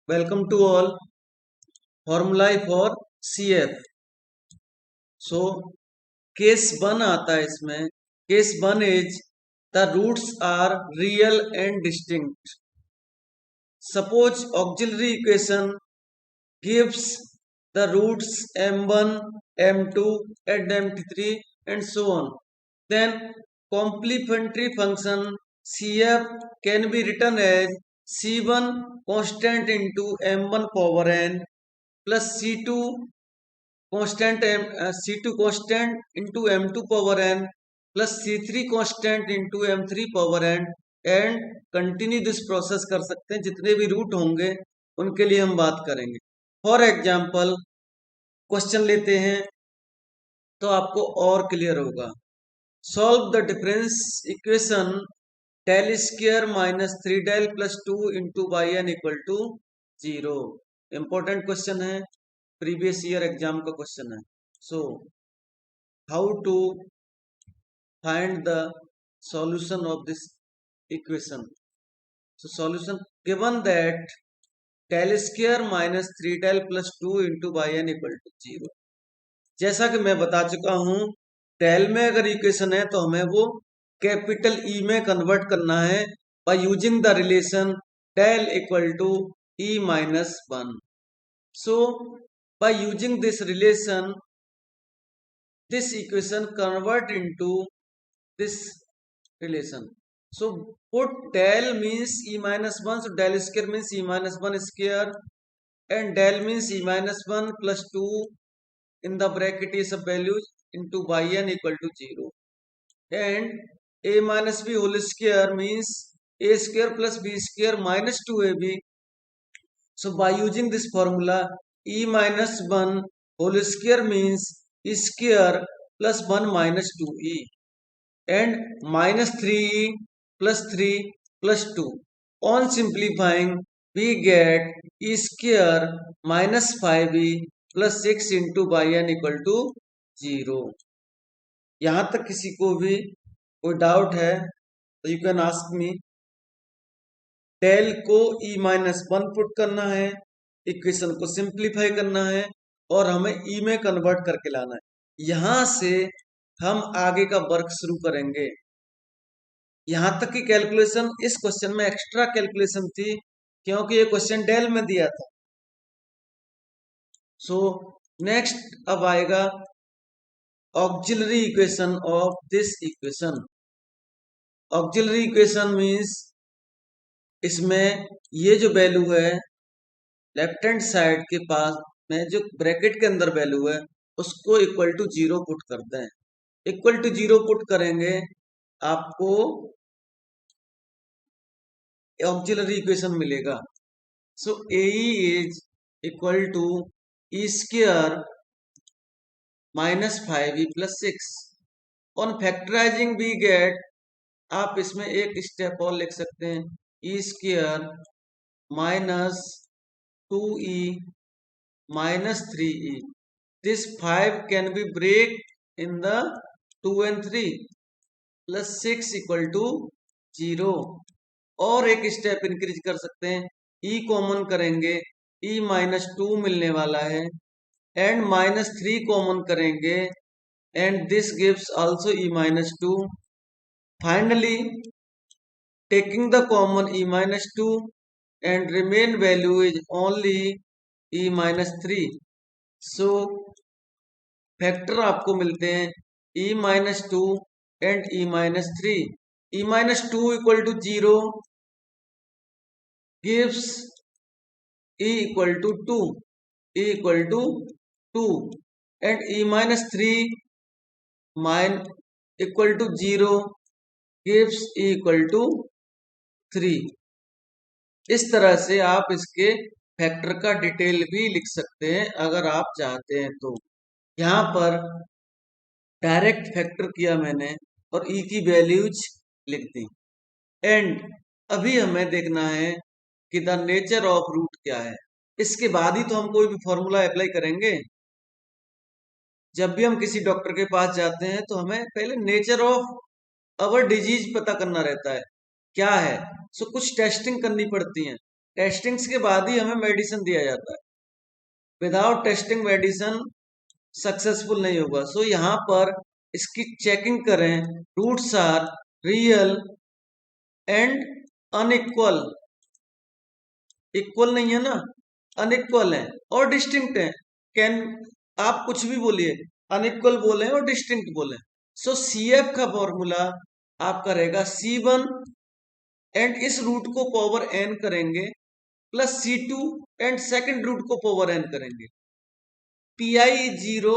Welcome to all. Formulae for CF. So case 1 आता है इसमें. Case 1 is the roots are real and distinct. Suppose auxiliary equation gives the roots m1, m2 and m3 and so on. Then complementary function CF can be written as C1 constant into m1 power n plus C2 constant into m2 power n plus C3 constant into m3 power n and continue this process कर सकते हैं. जितने भी root होंगे उनके लिए हम बात करेंगे. फॉर एग्जाम्पल क्वेश्चन लेते हैं तो आपको और क्लियर होगा. Solve the difference equation del square minus 3 del plus 2 into y n equal to 0. Important question है, प्रीवियस ईयर एग्जाम का क्वेश्चन है. So how to find the solution of this equation. So solution given that del square minus 3 del plus 2 into y n equal to 0. जैसा कि मैं बता चुका हूं, del में अगर इक्वेशन है तो हमें वो कैपिटल ई में कन्वर्ट करना है by using the relation del equal to E minus 1. So by using this relation, this equation convert into this relation. So put del means e minus 1, so del square means e minus 1 square and del means e minus 1 plus 2 in the bracket is of values into yn equal to 0 and a minus b whole square means a square plus b square minus 2ab. So by using this formula, e minus 1 whole square means e square plus 1 minus 2e and minus 3e plus 3 plus 2. On simplifying, we get e square minus 5e plus 6 into yn equal to 0. यहाँ तक किसी को भी कोई doubt है तो you can ask me. Del को e minus 1 put करना है, इक्वेशन को सिंप्लीफाई करना है और हमें e में कन्वर्ट करके लाना है. यहां से हम आगे का वर्क शुरू करेंगे. यहां तक की कैलकुलेशन इस क्वेश्चन में एक्स्ट्रा कैलकुलेशन थी क्योंकि ये क्वेश्चन डेल में दिया था. सो नेक्स्ट अब आएगा auxiliary equation of this equation. Auxiliary equation means इसमें ये जो वैल्यू है लेफ्ट हैंड साइड के पास में जो ब्रैकेट के अंदर वैल्यू है उसको इक्वल टू 0 पुट करते हैं. इक्वल टू 0 पुट करेंगे आपको ऑक्सिलरी इक्वेशन मिलेगा. So A is equal to E square minus 5e plus 6. On factorising we get, आप इसमें एक स्टेप और लिख सकते हैं, E square minus 2e minus 3e. This 5 can be break in the 2 and 3 plus 6 equal to 0. और एक step increase कर सकते हैं, e कॉमन करेंगे, e माइनस 2 मिलने वाला है एंड माइनस 3 कॉमन करेंगे and this gives also e minus 2. Finally taking the common e minus 2 and remain value is only e minus 3. So factor आपको मिलते हैं e minus 2 and e minus 3. e minus 2 equal to 0 gives e equal to 2. e equal to 2 and e minus 3 equal to 0 gives e equal to 3. इस तरह से आप इसके factor का detail भी लिख सकते हैं अगर आप चाहते हैं तो. यहाँ पर डायरेक्ट फैक्टर किया मैंने और e की वैल्यूज लिख दी. एंड अभी हमें देखना है कि द नेचर ऑफ रूट क्या है. इसके बाद ही तो हम कोई भी फॉर्मूला अप्लाई करेंगे. जब भी हम किसी डॉक्टर के पास जाते हैं तो हमें पहले नेचर ऑफ अवर डिजीज पता करना रहता है क्या है. सो कुछ टेस्टिंग करनी पड़ती है. टेस्टिंग्स के बाद ही हमें मेडिसिन दिया जाता है। विदाउट टेस्टिंग मेडिसिन सक्सेसफुल नहीं होगा। सो यहाँ पर इसकी चेकिंग करें, roots are real and unequal. Equal नहीं है ना, अनइक्वल है और डिस्टिंक्ट है। कैन आप कुछ भी बोलिए, अनइक्वल बोले और डिस्टिंक्ट बोले। सो सी एफ का फॉर्मूला आपका रहेगा C1 एंड इस रूट को पावर n करेंगे plus C2 and second root को पावर n करेंगे। Pi is 0.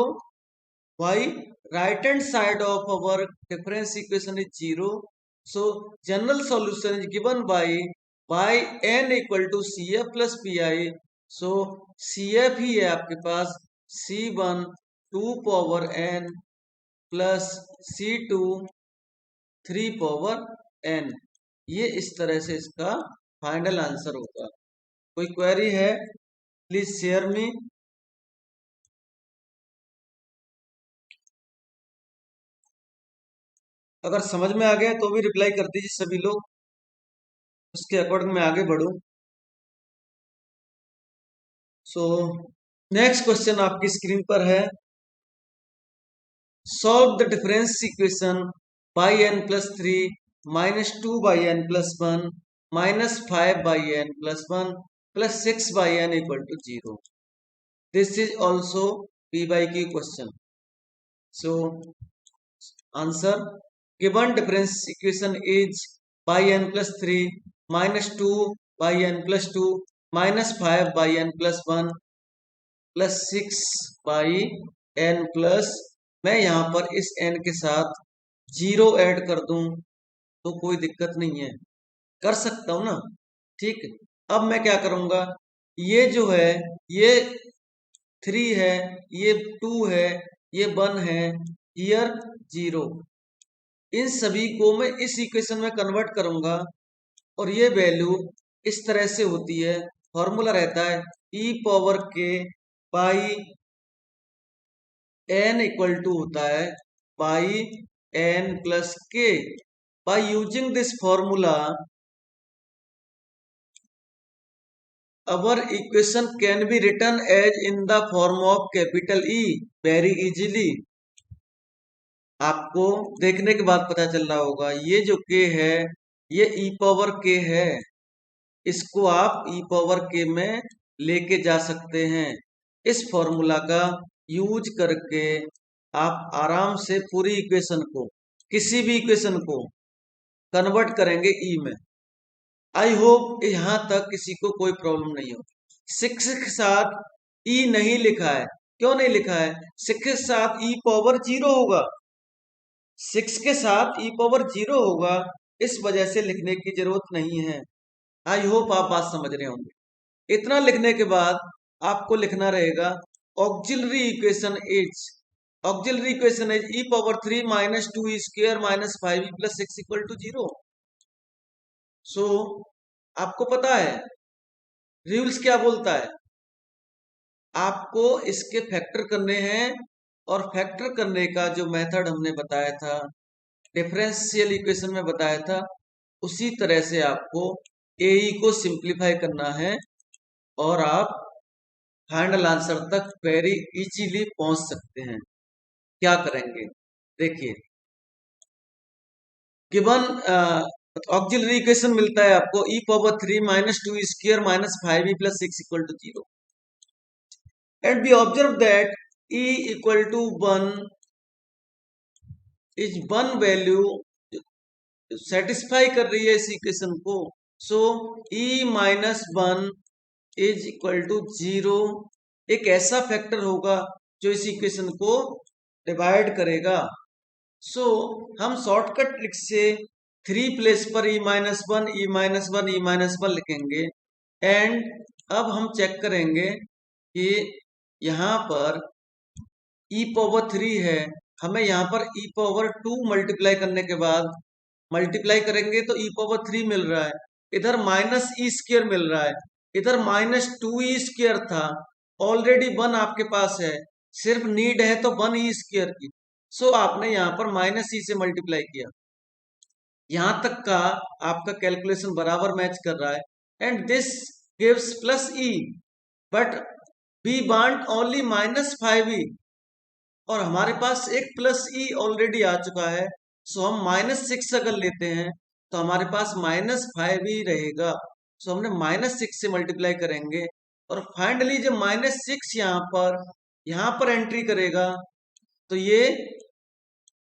Why? Right hand side of our difference equation is 0. So general solution is given by n equal to CF plus Pi. So CF ही है आपके पास C1 2 power n plus C2 3 power n। ये इस तरह से इसका final answer होगा। कोई query है प्लीज शेयर मी। अगर समझ में आ गया तो भी रिप्लाई कर दीजिए सभी लोग, उसके अकॉर्डिंग मैं आगे बढ़ूं। सो नेक्स्ट क्वेश्चन आपकी स्क्रीन पर है, solve the difference equation y n plus 3 minus 2 y n plus 1 minus 5 y n plus 1 plus 6 y n equal to 0। This is also P by Q question. So answer, given difference equation is y n plus 3 minus 2 y n plus 2 minus 5 y n plus 1 plus 6 y n plus, मैं यहाँ पर इस n के साथ 0 add कर दूं तो कोई दिक्कत नहीं है, कर सकता हूं ना। ठीक, अब मैं क्या करूंगा, ये जो है ये 3 है, ये 2 है, ये 1 है, ईयर 0, इन सभी को मैं इस इक्वेशन में कन्वर्ट करूंगा और ये वैल्यू इस तरह से होती है। फॉर्मूला रहता है e power k y n equal to होता है y n plus k। By using this formula our equation can be written as in the form of capital E very easily। आपको देखने के बाद पता चल रहा होगा, ये जो k है ये e पावर k है, इसको आप e पावर k में लेके जा सकते हैं। इस फॉर्मूला का यूज करके आप आराम से पूरी इक्वेशन को, किसी भी इक्वेशन को कन्वर्ट करेंगे ई में। आई होप यहां तक किसी को कोई प्रॉब्लम नहीं हो। 6 के साथ ई नहीं लिखा है, क्यों नहीं लिखा है? 6 के साथ ई पावर 0 होगा, 6 के साथ ई पावर 0 होगा, इस वजह से लिखने की जरूरत नहीं है। आई होप आप बात समझ रहे होंगे। इतना लिखने के बाद आपको लिखना रहेगा auxiliary equation is, auxiliary equation is E power 3 minus 2 E square minus 5 plus 6 equal to 0। So आपको पता है रूल्स क्या बोलता है, आपको इसके फैक्टर करने हैं और फैक्टर करने का जो मेथड हमने बताया था, डिफरेंशियल इक्वेशन में बताया था, उसी तरह से आपको AE को सिंप्लीफाई करना है और आप फाइनल आंसर तक वेरी इजीली पहुंच सकते हैं। क्या करेंगे देखिए, गिवन ऑक्सिलरी इक्वेशन मिलता है आपको e power 3 minus 2 square minus 5 plus 6 equal to 0 and we observe that e equal to 1 is one value satisfy कर रही है इस इक्वेशन को। So e minus 1 is equal to 0 एक ऐसा फैक्टर होगा जो इस इक्वेशन को डिवाइड करेगा। सो हम शॉर्टकट ट्रिक से 3 प्लेस पर e minus 1 e minus 1 e minus 1 लिखेंगे एंड अब हम चेक करेंगे कि यहाँ पर e पावर 3 है, हमें यहाँ पर e पावर 2 मल्टीप्लाई करने के बाद मल्टीप्लाई करेंगे तो e पावर 3 मिल रहा है, इधर माइनस ई स्क्वायर मिल रहा है, इधर माइनस 2 ई स्क्वायर था, ऑलरेडी 1 आपके पास है, सिर्फ नीड है तो 1 ई स्क्वायर की। सो आपने यहाँ पर माइनस ई से मल्टीप्लाई किया, यहां तक का आपका कैलकुलेशन बराबर मैच कर रहा है and this gives plus e, but we want only -5e, और हमारे पास एक प्लस ई ऑलरेडी आ चुका है। सो हम -6 अगर लेते हैं तो हमारे पास -5 ही रहेगा। सो हमने -6 से मल्टीप्लाई करेंगे, और फाइनली जब -6 यहाँ पर एंट्री करेगा तो ये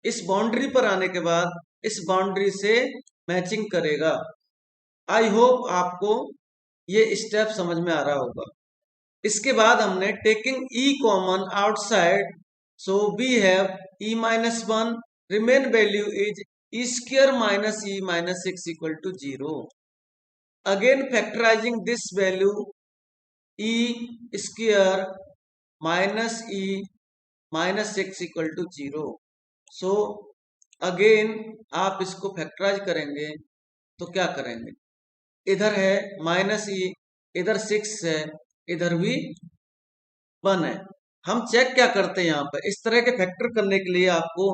इस बाउंड्री पर आने के बाद इस बाउंड्री से मैचिंग करेगा। आई होप आपको ये स्टेप समझ में आ रहा होगा। इसके बाद हमने taking E common outside, so we have e minus 1, remain value is e square minus e minus 6 equal to 0. Again factorizing this value, e square minus e minus 6 equal to 0. So again आप इसको factorise करेंगे तो क्या करेंगे, इधर है -e, इधर 6 है, इधर भी 1 है। हम चेक क्या करते हैं यहाँ पर, इस तरह के फैक्टर करने के लिए आपको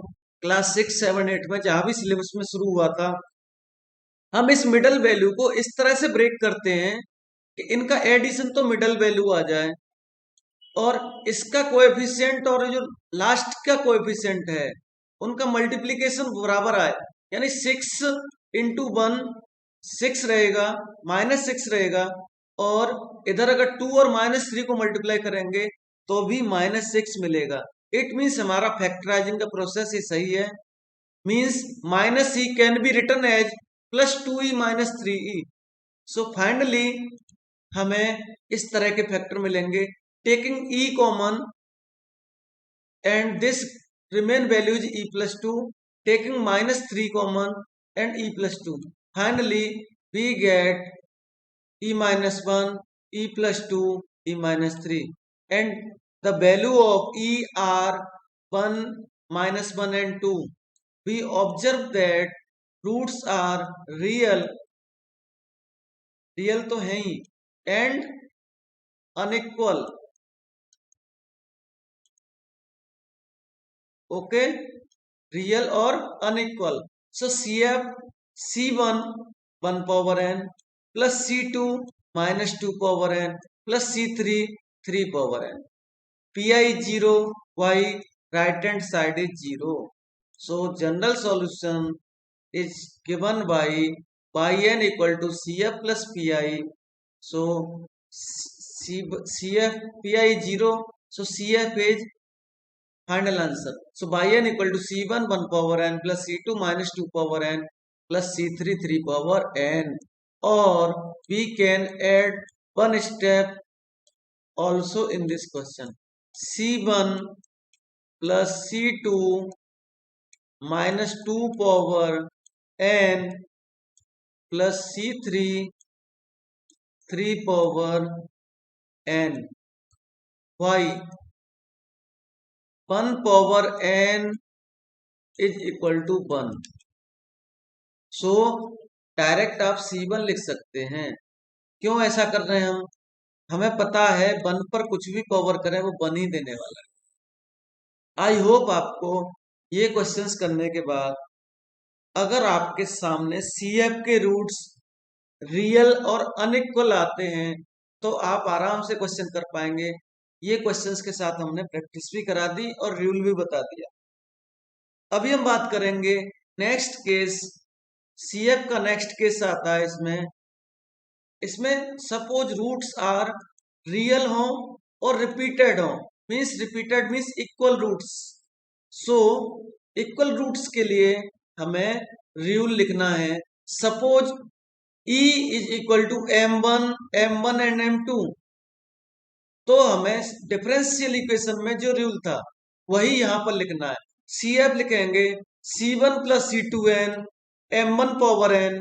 क्लास 6, 7, 8 में जहां भी सिलेबस में शुरू हुआ था, हम इस मिडल वैल्यू को इस तरह से ब्रेक करते हैं कि इनका एडिशन तो मिडल वैल्यू आ जाए और इसका कोएफिशिएंट और जो लास्ट का कोएफिशिएंट है उनका मल्टीप्लीकेशन बराबर आए। यानी 6 इंटू 1 6 रहेगा, -6 रहेगा, और इधर अगर 2 और -3 को मल्टीप्लाई करेंगे तो भी -6 मिलेगा। इट मीन्स हमारा फैक्टराइजिंग का प्रोसेस ही सही है। Means -e can be written as +2e - 3e। So finally हमें इस तरह के फैक्टर मिलेंगे, taking e common and this remain value is e plus 2, taking -3 common and e plus 2. Finally we get e minus 1, e plus 2, e minus 3, and the value of e are 1, -1 and 2. We observe that roots are real तो है ही, and unequal. Okay, real और unequal. So CF C1 1 power n plus C2 -2 power n plus C3 3 power n, PI 0, y right hand side is 0. So general solution is given by n equal to CF plus PI. So CF PI 0, so CF is final answer. So by n equal to C1 1 power n plus C2 -2 power n plus C3 3 power n. Or we can add one step also in this question. C1 plus C2 -2 power n plus C3 3 power n. Why? 1 power n is equal to 1. So direct आप C1 लिख सकते हैं। क्यों ऐसा कर रहे हैं हम, हमें पता है 1 पर कुछ भी पावर करें वो 1 ही देने वाला है। आई होप आपको ये क्वेश्चंस करने के बाद अगर आपके सामने CF के रूट्स रियल और अनइक्वल आते हैं तो आप आराम से क्वेश्चन कर पाएंगे। ये क्वेश्चंस के साथ हमने प्रैक्टिस भी करा दी और रूल भी बता दिया। अभी हम बात करेंगे नेक्स्ट केस। CF का नेक्स्ट केस आता है इसमें सपोज रूट्स आर रियल हो और रिपीटेड हो, means repeated means equal roots. So equal roots के लिए हमें रूल लिखना है। Suppose E is equal to m1 and m2, तो हमें डिफरेंशियल इक्वेशन में जो रूल था वही यहां पर लिखना है। CF लिखेंगे C1 plus C2n m1 power n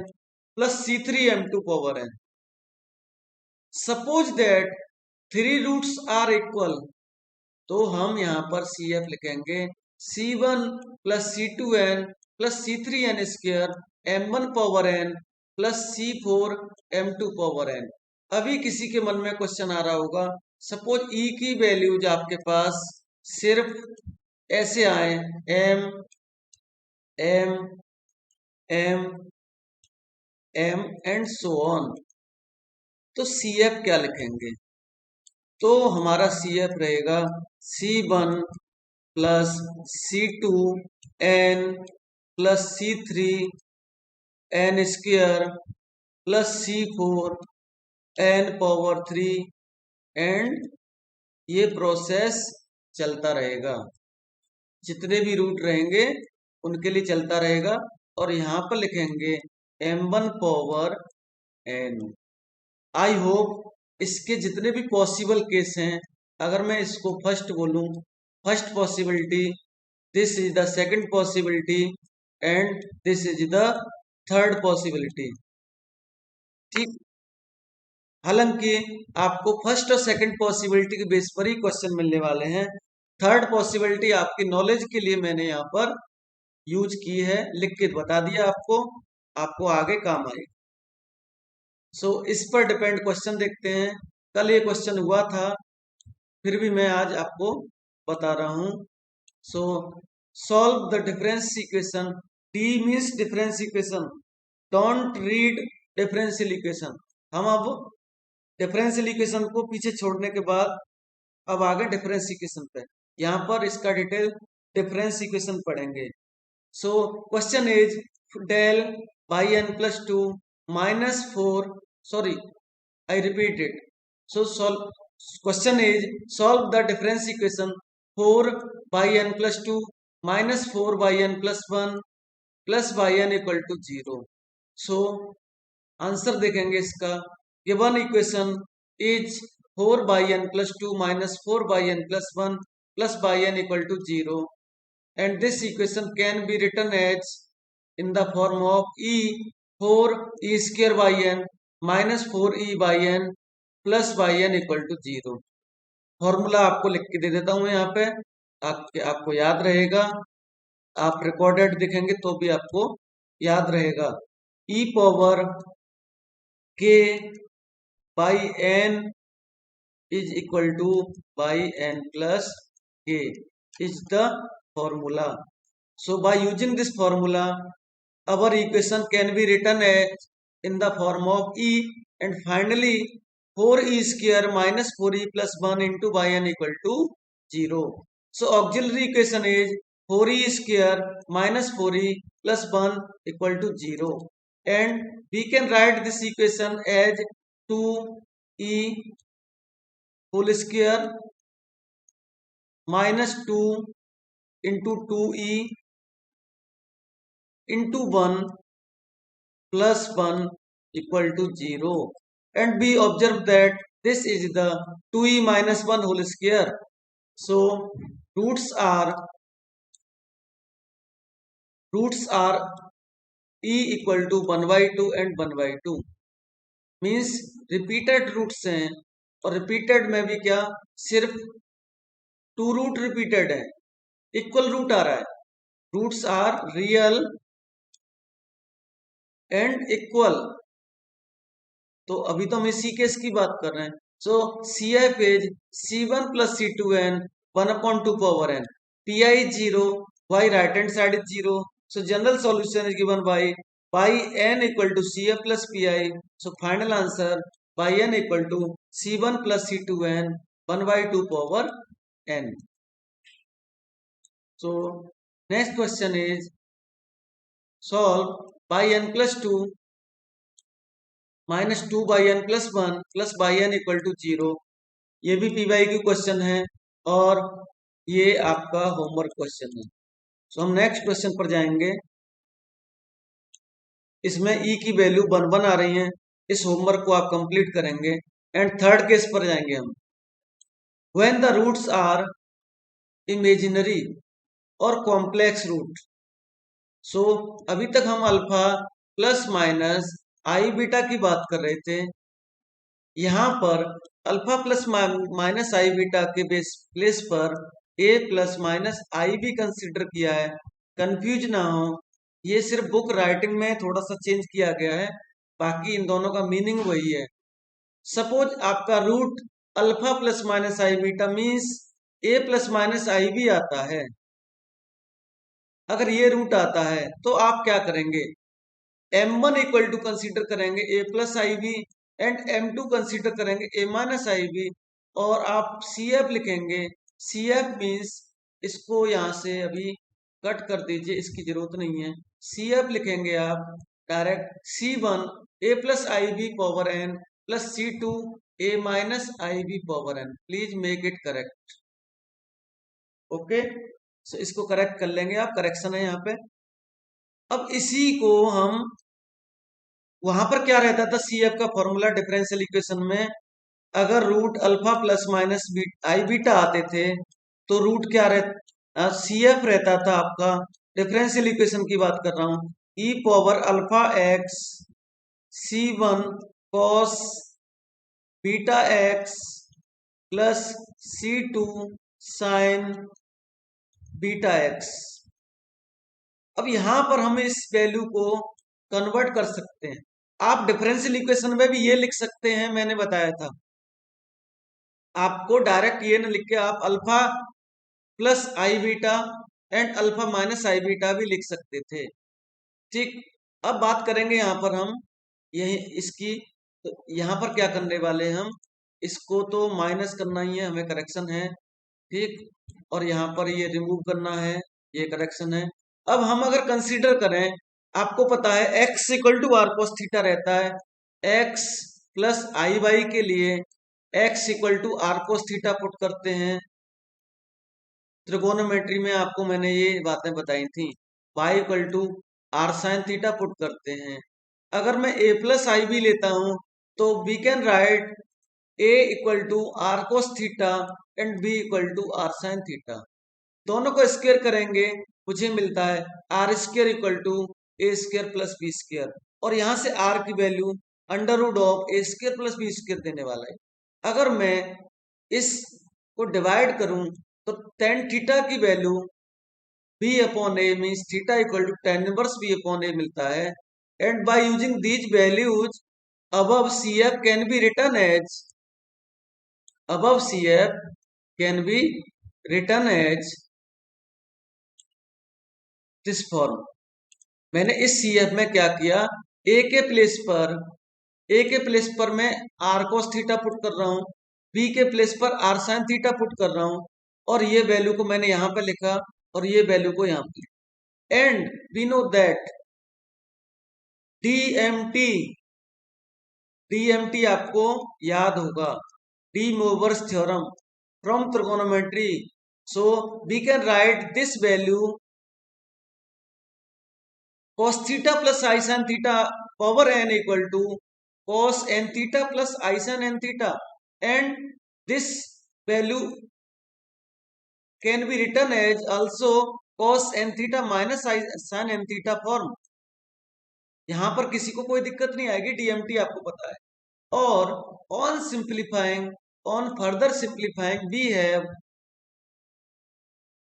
plus C3 m2 power n। Suppose that 3 roots are equal, तो हम यहां पर CF लिखेंगे C1 plus C2n plus C3n square m1 power n plus C4 m2 power n। अभी किसी के मन में क्वेश्चन आ रहा होगा, सपोज E की वैल्यूज आपके पास सिर्फ ऐसे आए m m m m and so on, तो CF क्या लिखेंगे? तो हमारा CF रहेगा C1 plus C2 n plus C3 n square plus C4 n power 3 and ये प्रोसेस चलता रहेगा, जितने भी रूट रहेंगे उनके लिए चलता रहेगा। और यहाँ पर लिखेंगे m1 power n। I hope इसके जितने भी पॉसिबल केस हैं, अगर मैं इसको फर्स्ट बोलूं, first possibility, this is the second possibility and this is the third possibility. ठीक, हालांकि आपको फर्स्ट और सेकंड पॉसिबिलिटी के बेस पर ही क्वेश्चन मिलने वाले हैं। थर्ड पॉसिबिलिटी आपकी नॉलेज के लिए मैंने यहाँ पर यूज की है, लिख के बता दिया आपको, आपको आगे काम आएगा। सो इस पर डिपेंड क्वेश्चन देखते हैं। कल ये क्वेश्चन हुआ था, फिर भी मैं आज आपको बता रहा हूं। सो solve the difference equation. D means difference equation, don't read differential equation. हम अब डिफरेंशियल इक्वेशन को पीछे छोड़ने के बाद अब आगे डिफरेंस इक्वेशन पे, यहाँ पर इसका डिटेल डिफरेंस इक्वेशन पढ़ेंगे। So question is del by n plus 2 minus 4, sorry I repeat it. So question is solve the difference equation 4 by n plus 2 minus 4 by n plus 1 plus by n equal to 0. So answer देखेंगे इसका। Given equation is 4 by n plus 2 minus 4 by n plus 1 plus by n equal to 0, and this equation can be written as in the form of e 4 e square by n minus 4 e by n plus by n equal to 0। Formula आपको लिख के दे देता हूं यहाँ पे, आपको याद रहेगा। आप रिकॉर्डेड दिखेंगे तो भी आपको याद रहेगा। e power k by n is equal to by n plus k is the formula. So by using this formula, our equation can be written as in the form of e, and finally 4e square minus 4e plus 1 into by n equal to 0. So auxiliary equation is 4e square minus 4e plus 1 equal to 0, and we can write this equation as 2e whole square minus 2 into 2e into 1 plus 1 equal to 0, and we observe that this is the 2e minus 1 whole square. So roots are e equal to 1 by 2 and 1 by 2, means repeated roots हैं, और repeated में भी क्या, सिर्फ 2 root repeated है, equal root आ रहा है। Roots are real and equal. तो अभी तो हम इसी केस की बात कर रहे हैं। सो CF is C1 plus C2n 1/2 power n, Pi 0, y right hand side is 0. So general solution is given by n equal to CF plus Pi. So final answer by n equal to C1 plus C2n 1/2 power n. So next question is solve by n plus 2 minus 2 by n plus 1 plus by n equal to 0। ये भी PYQ question है और ये आपका homework question है। सो हम next question पर जाएंगे। इसमें e की वैल्यू 1 आ रही है। इस होमवर्क को आप कंप्लीट करेंगे एंड थर्ड केस पर जाएंगे हम। When the roots are imaginary और कॉम्प्लेक्स रूट। सो अभी तक हम alpha plus minus i beta की बात कर रहे थे। यहाँ पर alpha plus minus i beta के प्लेस पर ए प्लस माइनस आई भी कंसिडर किया है। कंफ्यूज ना हो, ये सिर्फ बुक राइटिंग में थोड़ा सा चेंज किया गया है, बाकी इन दोनों का मीनिंग वही है। सपोज आपका root alpha plus minus i beta means A plus minus आई भी आता है। अगर ये रूट आता है तो आप क्या करेंगे, m1 इक्वल टू कंसिडर करेंगे a plus i b and M2 consider करेंगे A माइनस आई बी, और आप CF लिखेंगे। CF मीन्स, इसको यहाँ से अभी कट कर दीजिए, इसकी जरूरत नहीं है। CF लिखेंगे आप direct C1 A plus i B power n plus C2 A minus i B power n। Please make it correct. Okay, so इसको करेक्ट कर लेंगे आप, करेक्शन है यहाँ पे। अब इसी को हम, वहां पर क्या रहता था CF का फॉर्मूला डिफरेंशियल इक्वेशन में, अगर root alpha plus minus i beta आते थे तो रूट क्या रहता, CF रहता था आपका, डिफरेंशियल इक्वेशन की बात कर रहा हूं, e power alpha x C1 cos beta x plus C2 sine beta x. अब यहां पर हम इस वैल्यू को कन्वर्ट कर सकते हैं। आप डिफरेंशियल इक्वेशन में भी ये लिख सकते हैं, मैंने बताया था आपको, डायरेक्ट ये न लिख के आप alpha plus I beta and alpha minus i beta भी लिख सकते थे। ठीक, अब बात करेंगे यहाँ पर हम यही इसकी, तो यहाँ पर क्या करने वाले हैं हम, इसको तो माइनस करना ही है, हमें करेक्शन है। ठीक, और यहाँ पर ये रिमूव करना है, ये करेक्शन है। अब हम अगर कंसीडर करें, आपको पता है x equal to r cos theta रहता है, x प्लस आई वाई के लिए x equal to r cos theta put करते हैं। त्रिकोणोमेट्री में आपको मैंने ये बातें बताई थी। y equal to r sine theta put करते हैं। अगर मैं a प्लस आई भी लेता हूं तो we can write a equal to r cos theta and b equal to r sine theta. दोनों को स्क्वायर करेंगे, मुझे मिलता है r square equal to a square plus B square, और यहां से आर की value under root of A square plus B square देने वाला है। अगर मैं इस को डिवाइड करूं तो टेन थीटा की value B upon A means theta equal to tan inverse B upon A मिलता है। And by using these values above CF can be written as, above CF can be written as this form. मैंने इस CF में क्या किया, ए के place पर मैं आर कोस थीटा पुट कर रहा हूं, बी के प्लेस पर आर साइन थीटा पुट कर रहा हूं, और ये वैल्यू को मैंने यहां पर लिखा और ये वैल्यू को यहां पर लिखा। And we know that DMT आपको याद होगा, De Moivre's theorem from trigonometry. So we can write this value cos theta plus I sin theta power n equal to cos n theta plus I sin n theta, and this value can be written as also cos n theta minus I sin n theta form। यहां पर किसी को कोई दिक्कत नहीं आएगी, DMT आपको पता है। और on simplifying, on further simplifying we have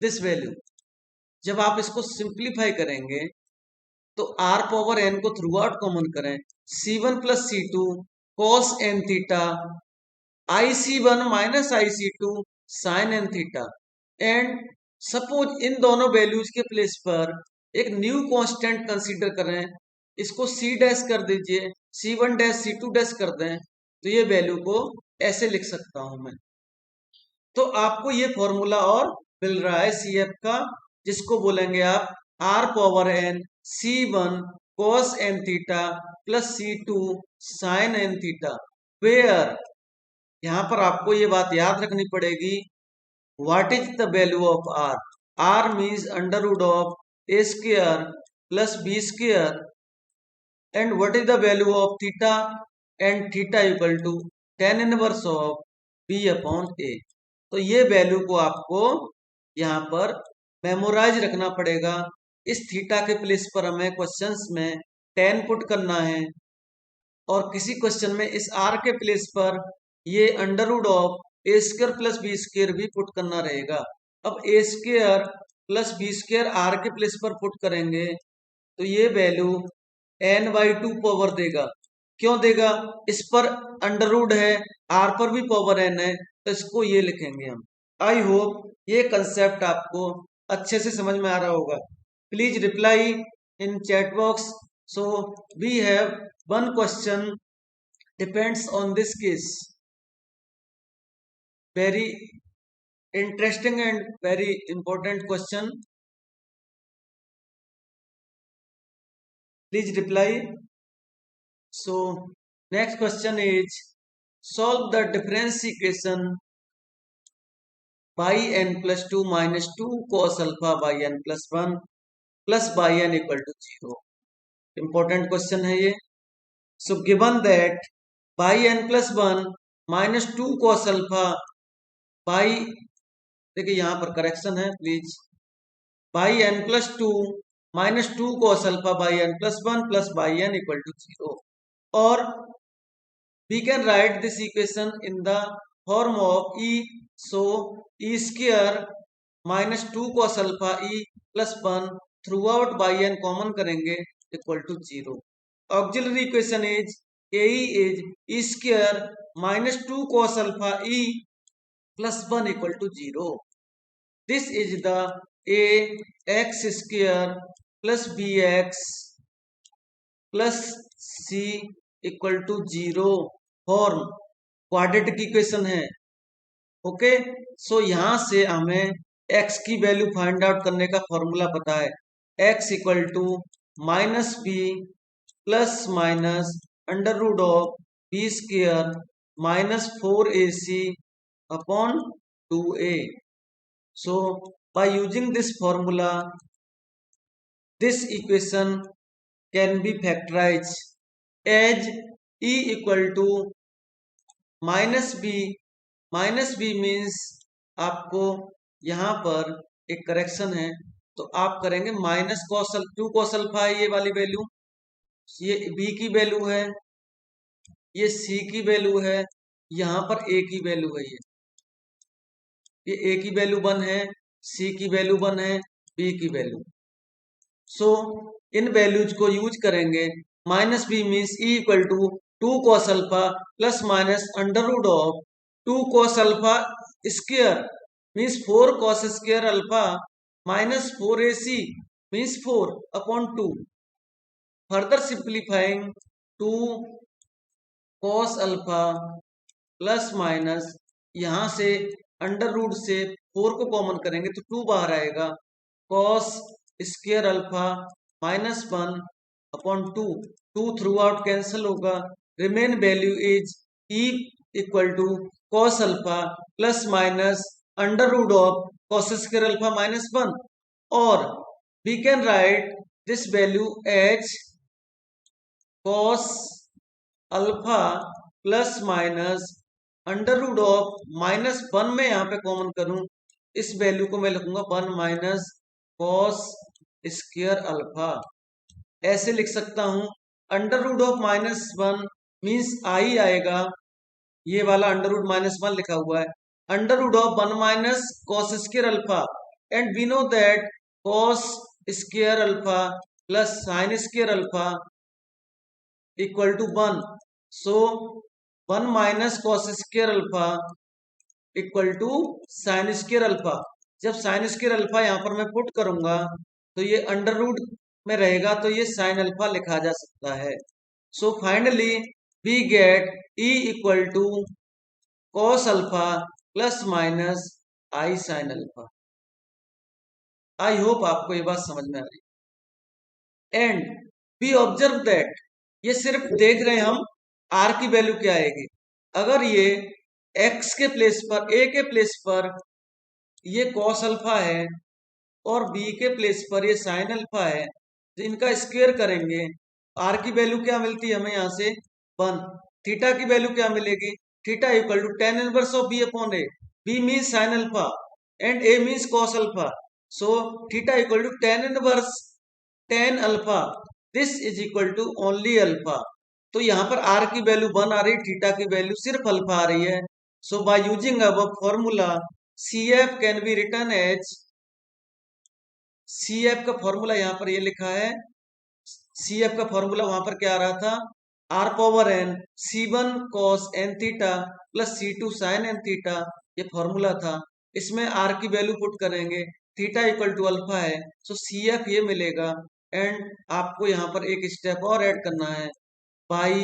this value. जब आप इसको सिंप्लीफाई करेंगे तो r पावर n को थ्रू आउट कॉमन करें, C1 plus C2 cos n थीटा IC1 minus IC2 sine n थीटा। एंड सपोज इन दोनों वैल्यूज के प्लेस पर एक न्यू कांस्टेंट कंसीडर करें, इसको C डैश कर दीजिए, C1 डैश C2 डैश कर दें, तो ये वैल्यू को ऐसे लिख सकता हूं मैं। तो आपको ये फॉर्मूला और मिल रहा है CF का, जिसको बोलेंगे आप r power n C1 cos n theta plus C2 sine n theta. Where यहां पर आपको ये बात याद रखनी पड़ेगी, what is the value of r, r means under root of A square plus B square, and what is the value of theta, and theta equal to tan inverse of B upon A. तो ये value को आपको यहाँ पर memorise रखना पड़ेगा। इस theta के प्लेस पर हमें क्वेश्चंस में 10 पुट करना है, और किसी क्वेश्चन में इस r के प्लेस पर ये under root of A square plus B square भी पुट करना रहेगा। अब A square plus B square r के प्लेस पर पुट करेंगे तो ये वैल्यू n/2 पावर देगा। क्यों देगा, इस पर अंडर रूट है, r पर भी पावर n है, तो इसको ये लिखेंगे हम। आई होप ये कंसेप्ट आपको अच्छे से समझ में आ रहा होगा। Please reply in chat box. So we have one question depends on this case. Very interesting and very important question. Please reply. So next question is, solve the difference equation by n plus 2 minus 2 cos alpha by n plus 1 plus by n equal to 0. Important question है ये. So given that by n plus 1 minus 2 cos alpha by, देखिए यहाँ पर correction है please, by n plus 2 minus 2 cos alpha by n plus 1 plus by n equal to 0. Or we can write this equation in the form of e. So e square minus 2 cos alpha e plus 1 throughout by n common करेंगे equal to 0. Auxiliary equation is ae is e square minus 2 cos alpha e plus 1 equal to 0. This is the ax square plus bx plus c equal to 0 form quadratic equation है. Okay, so यहां से हमें x की value find out करने का formula पता है. x equal to minus b plus minus under root of b square minus 4ac upon 2a. So by using this formula this equation can be factorize as e equal to minus b means आपको यहाँ पर एक correction है तो आप करेंगे minus cos 2 cos alpha है ये वाली वैल्यू, ये b की वैल्यू है, ये c की वैल्यू है, यहाँ पर a की वैल्यू है, ये a की वैल्यू 1 है, c की वैल्यू 1 है, b की वैल्यू. सो इन वैल्यूज को यूज करेंगे. Minus b means e equal to 2 cos alpha plus minus under root of 2 cos alpha square means 4 cos square alpha minus 4ac means 4 upon 2. Further simplifying 2 cos alpha plus minus, यहां से under root से 4 को common करेंगे तो 2 बाहर आएगा, cos square alpha minus 1 upon 2. 2 throughout cancel होगा, remain value is e equal to cos alpha plus minus under root of cos square alpha minus 1. और we can write this value as cos alpha plus minus under root of minus 1 में यहाँ पे common करूं, इस value को मैं लिखूंगा 1 minus cos square alpha. ऐसे लिख सकता हूं, under root of minus 1 means i आएगा, ये वाला अंडर रूट माइनस 1 लिखा हुआ है, under root of 1 minus cos square alpha, and we know that cos square alpha plus sin square alpha equal to 1. So 1 minus cos square alpha equal to sin square alpha. जब sin square alpha यहाँ पर मैं put करूंगा तो ये under root में रहेगा तो ये sin अल्फा लिखा जा सकता है. So finally we get e equal to cos alpha plus minus i sin alpha. I hope आपको ये बात समझ में आ रही. एंड वी ऑब्जर्व दैट, ये सिर्फ देख रहे हैं हम r की वैल्यू क्या आएगी. अगर ये x के प्लेस पर, a के प्लेस पर ये cos अल्फा है और b के प्लेस पर ये sin अल्फा है, तो इनका स्क्वायर करेंगे, r की वैल्यू क्या मिलती है हमें यहाँ से 1. थीटा की वैल्यू क्या मिलेगी, theta equal to tan inverse of b upon a. b means sin alpha and a means cos alpha, so theta equal to tan inverse tan alpha. This is equal to only alpha. तो यहाँ पर r की value 1 आ रही, theta की value सिर्फ alpha आ रही है. सो बाय यूजिंग अब formula CF can be written as, CF का फॉर्मूला यहाँ पर ये लिखा है, CF का फॉर्मूला वहां पर क्या आ रहा था, r power n c1 cos n theta plus c2 sin n theta, ये फॉर्मूला था. इसमें r की वैल्यू पुट करेंगे, थीटा इक्वल टू अल्फा है, सो CF ये मिलेगा. एंड आपको यहाँ पर एक स्टेप और ऐड करना है, y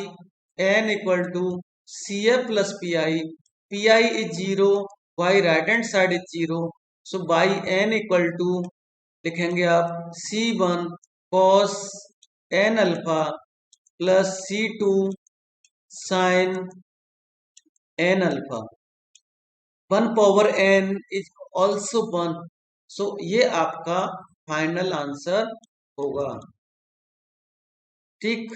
n equal to CF plus PI. PI is 0, y right hand side is 0. So by n equal to लिखेंगे आप C1 cos n alpha plus C2 sin n alpha. 1 power n is also 1. So ये आपका final answer होगा। ठीक।